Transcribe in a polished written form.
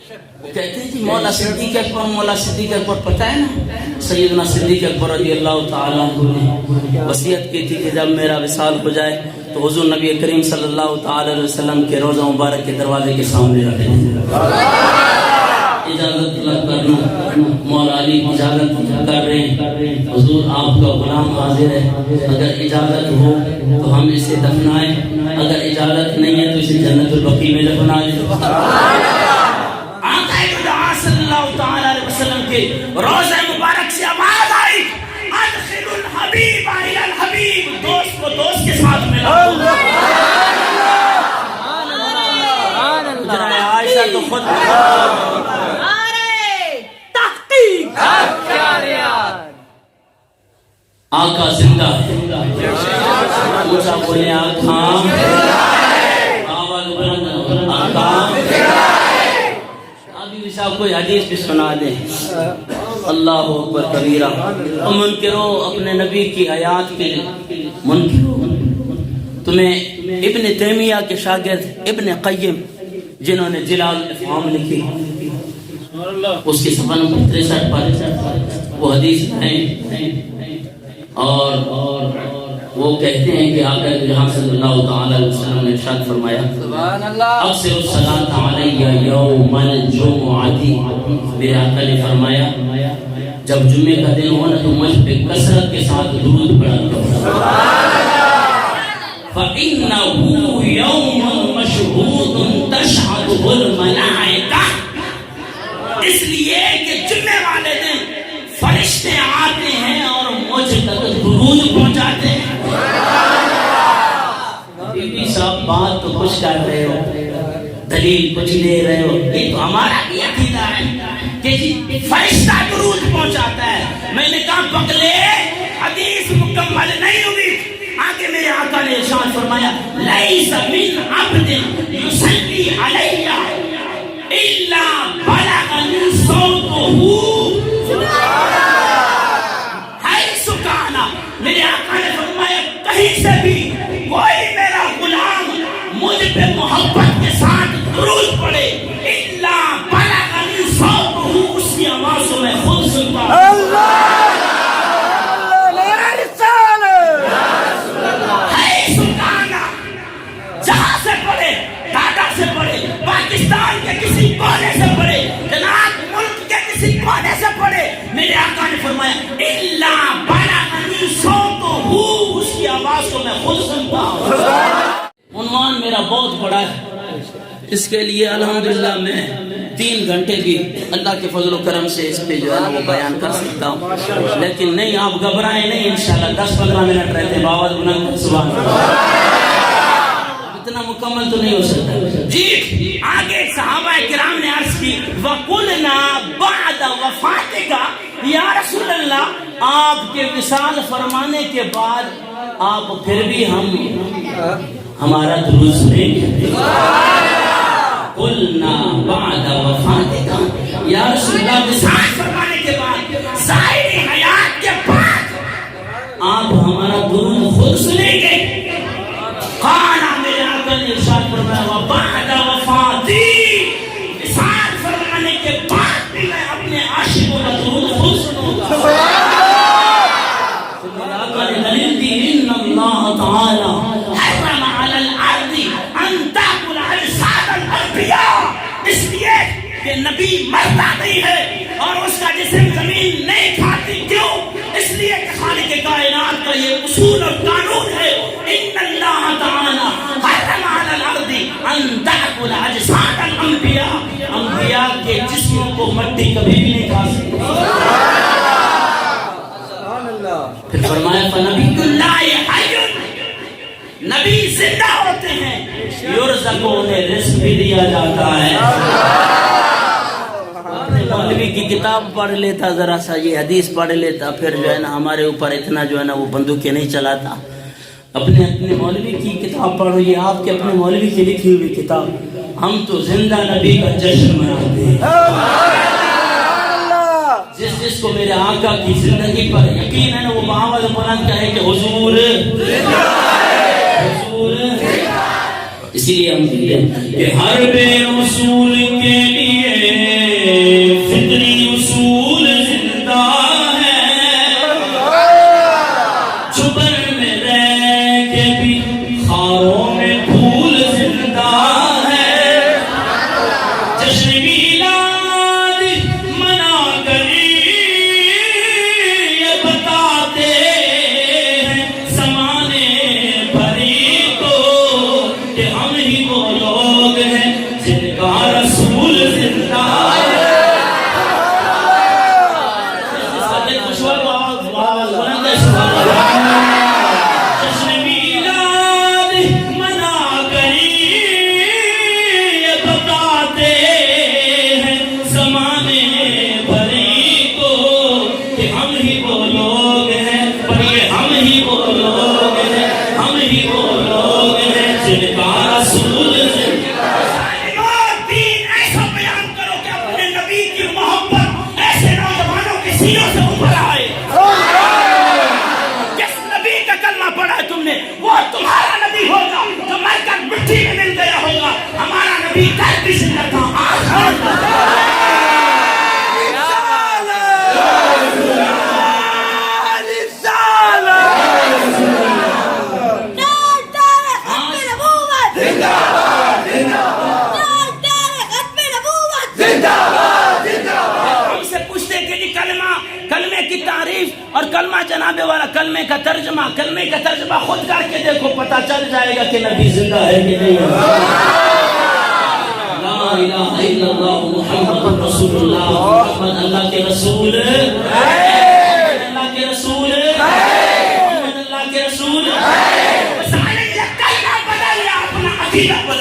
کہتے ہیں کہ مولا صدیق اکبر پتہ ہے نا، سیدنا صدیق اکبر رضی اللہ تعالیٰ عنہ نے وصیت کی تھی کہ جب میرا وصال ہو جائے تو حضور نبی کریم صلی اللہ تعالی علیہ وسلم کے روضہ مبارک کے دروازے کے سامنے رکھ دیں۔ اجازت طلب کرنا، مولا علی اجازت کر رہے ہیں، حضور آپ کا غلام حاضر ہے، اگر اجازت ہو تو ہم اسے دفنائیں، اگر اجازت نہیں ہے تو اسے جنت البقیع میں دفنا دیں۔ صلی اللہ تعالی علیہ وسلم کے روضہ مبارک سے آواز آئی، ادخل الحبیب الی الحبیب، دوست کو دوست کے ساتھ ملا۔ ذرا عائشہ تو خود تحقیق آقا زندہ ہے، اونچا بولے آقا، آواز بلند آقا۔ صاحب کوئی حدیث بھی سنا دیں، اللہ اکبر کبیرہ۔ اور منکرو اپنے نبی کی آیات کے منکرو، تمہیں ابن تیمیہ کے شاگرد ابن قیم جنہوں نے جلال الافہام لکھی، اس کی صفحہ نمبر 63 پر وہ حدیث ہیں، اور وہ کہتے ہیں کہ آقا جہاں صلی اللہ تعالی علیہ وسلم نے ارشاد فرمایا، اکثر الصلاۃ علی یوم الجمعہ، میرے آقا نے فرمایا جب جمعے کا دن ہو نا تو مجھ پہ کثرت کے ساتھ درود پڑھا کرو، فإنه یوم مشہود تشہدہ الملائکہ، اس لیے کہ جمعے والے دن فرشتے آتے ہیں اور مجھ تک درود پہنچاتے ہیں۔ صاحب بات تو کچھ کر رہے ہو، دلیل کچھ دے رہے ہو، یہ تو ہمارا بھی عقیدہ ہے کہ فرشتہ درود پہنچاتا ہے۔ میں نے کہا پگلے حدیث مکمل نہیں ہوگی، آگے میرے آقا نے ارشاد فرمایا، لیس من عبد یصلی علی الا بلغنی صوتہ، حیث کان، میرے آقا نے فرمایا کہیں سے بھی کوئی میرا غلام مجھ پہ محبت کے ساتھ درود پڑے، الا بلغنی صوتہ، اس کی آواز کو میں خود سنتا ہوں۔ حیث کان، جہاں سے پڑھے، ڈھاکہ سے پڑھے، پاکستان کے کسی کونے سے پڑھے، جناب ملک کے کسی کونے سے پڑھے، میرے آقا نے فرمایا الا بلغنی صوتہ، اس کی آواز کو میں خود سنتا ہوں۔ عنوان میرا بہت بڑا ہے، اس کے لیے الحمدللہ میں 3 گھنٹے بھی اللہ کے فضل و کرم سے اس پہ جو ہے وہ بیان کر سکتا ہوں، لیکن نہیں آپ گھبرائیں نہیں، انشاءاللہ 10-15 منٹ رہتے باوت بلند سبحان اللہ، اتنا مکمل تو نہیں ہو سکتا۔ جی آگے صحابہ کرام نے عرض کی، وَقُلْنَا بَعْدَ وَفَاتِكَ، یا رسول اللہ آپ کے وصال فرمانے کے بعد آپ پھر بھی ہمارا درود سنیں گے۔ قُلْنَا بَعْدَ وَفَاتِكَ، یا رسول اللہ وصال فرمانے کے بعد، ظاہری حیات کے بعد آپ ہمارا درود خود سنیں گے۔ قال میرے آقا نے ارشاد فرمایا، وَبَعْدَ وَفَاتِي، وصال فرمانے کے بعد بھی میں اپنے عاشقوں کا درود خود سنوں گا۔ میرے آقا نے دلیل دی، ان اللہ تعالی حرم علی الارض ان تاکل اجساد الانبیاء، اس لیے کہ نبی مرتا نہیں ہے اور اس کا جسم زمین نہیں کھاتی، کیوں؟ اس لیے کہ خالق کائنات کا یہ اصول اور قانون ہے، ان اللہ تعالی حرم علی الارض ان تاکل اجساد الانبیاء، انبیاء کے جسموں کو مٹی کبھی بھی نہیں کھا سکتی۔ پھر فرمایا فنبی اللہ حی، نبی زندہ ہوتے ہیں، یرزق، انہیں رزق بھی دیا جاتا ہے۔ مولوی کی کتاب پڑھ لیتا ذرا سا، یہ حدیث پڑھ لیتا، پھر جو ہے نا ہمارے اوپر اتنا جو ہے نا وہ بندوقیں نہیں چلاتا۔ اپنے مولوی کی کتاب پڑھو، یہ آپ کے اپنے مولوی کی لکھی ہوئی کتاب، ہم تو زندہ نبی کا جشن مناتے ہیں۔ جس کو میرے آقا کی زندگی پر یقین ہے نا، وہ آواز بلند کہے کہ حضور حضور، اسی لیے ہم کہتے ہیں کہ ہر بے رسول کے لیے جشن میلاد منا کر یہ بتاتے ہیں زمانے بھری کو کہ ہم ہی وہ لوگ ہیں جن کا رسول زندہ ہے. جشن میلاد منا کر یہ بتاتے ہیں زمانے بھری کو کہ ہم ہی وہ لوگ ہیں. پر یہ ہم ہی وہ لوگ ہیں, ہم ہی وہ لوگ ہیں جن کا رسول زندہ ہے. دین ایسا بیان کرو کہ اپنے نبی کی محبت ایسے نوجوانوں کے سینوں سے ابھر آئے. جس نبی کا کلمہ پڑھا ہے تم نے وہ تمہارا نبی ہوگا جو مر کر مٹی میں مل گیا ہوگا. ہمارا نبی کل بھی زندہ تھا, آج اور کلمے کی تعریف اور کلمہ جناب والا کلمے کا ترجمہ خود کر کے دیکھو, پتہ چل جائے گا کہ نبی زندہ ہے کہ نہیں. لا الہ الا اللہ محمد رسول اللہ. محمد اللہ کے رسول, اللہ کے رسول, محمد اللہ کے رسول. بس کلمہ بدل یا اپنا عقیدہ بدل.